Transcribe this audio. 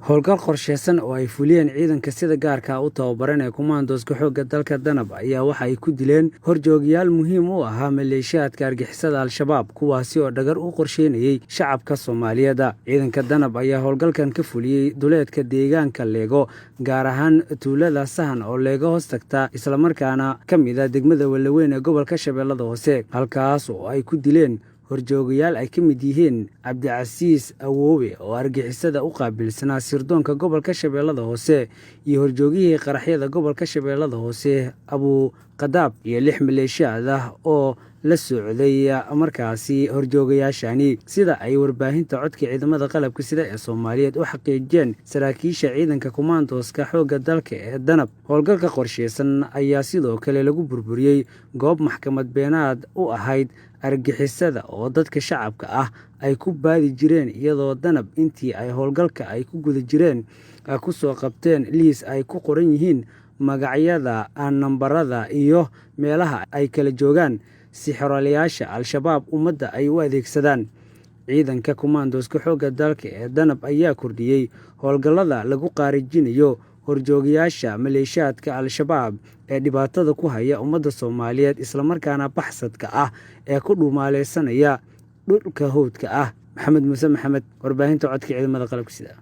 howlgal qorsheysan oo ay fuliyeen ciidanka sida gaarka u tababaran ee kumaandooska xoogga dalka Danab ayaa waxa ay ku dileen horjoogayaal muhiim u ahaa maleeshiyaadka argixisada Al-Shabaab kuwaasi oo dhagar u qorsheynayay shacabka Soomaaliyeed. Ciidanka Danab ayaa howlgalkan ka fuliyay duleedka deegaanka Leego, gaar ahaan tuulada Sahan oo Leego hoos tagta isla markaana ka mid ah degmada Walaweyn ee gobolka Shabeellada Hoose, halkaas oo ay ku dileen horjoogayaal ay ka mid yihiin Cabdicasiis Awoowe oo argixisada u qaabilsanaa sirdoonka gobolka Shabeellada Hoose iyo horjoogihii qaraxyada gobolka Shabeellada Hoose Abu Qadaab iyo 6 maleeshiyaad ah oo la socday markaasi horjoogayaashani, sida ay warbaahinta codka ciidamada qalabka sida ee Soomaaliyeed u xaqiijiyeen saraakiisha ciidanka kumaandooska xoogga dalka ee Danab. Howlgalka qorsheysan ayaa sidoo kale lagu burburiyay goob maxkamad beenaad u ahayd argixisada oo dadka shacabka ah ay ku baadi jireen, iyadoo Danab intii ay howlgalka ay ku guda jireen ku soo qabteen liis ay ku qoran yihiin magacyada, nambarada iyo meelaha ay kala joogaan si xorolayaasha Al-Shabaab ummadda ay u adeegsadaan. Ciidanka kumaandooska xoogga dalka ee Danab ayaa kordhiyay howlgallada lagu qaarijinayo horjoogayaasha maleeshiyaadka Al-Shabaab ee dhibaatada ku haya ummadda Soomaaliyeed isla markaana baxsadka ah ee ku dhumaaleysanaya dhulka hawdka ah. Maxamed Muuse Maxamed, warbaahinta codka ciidamada qalabka sida.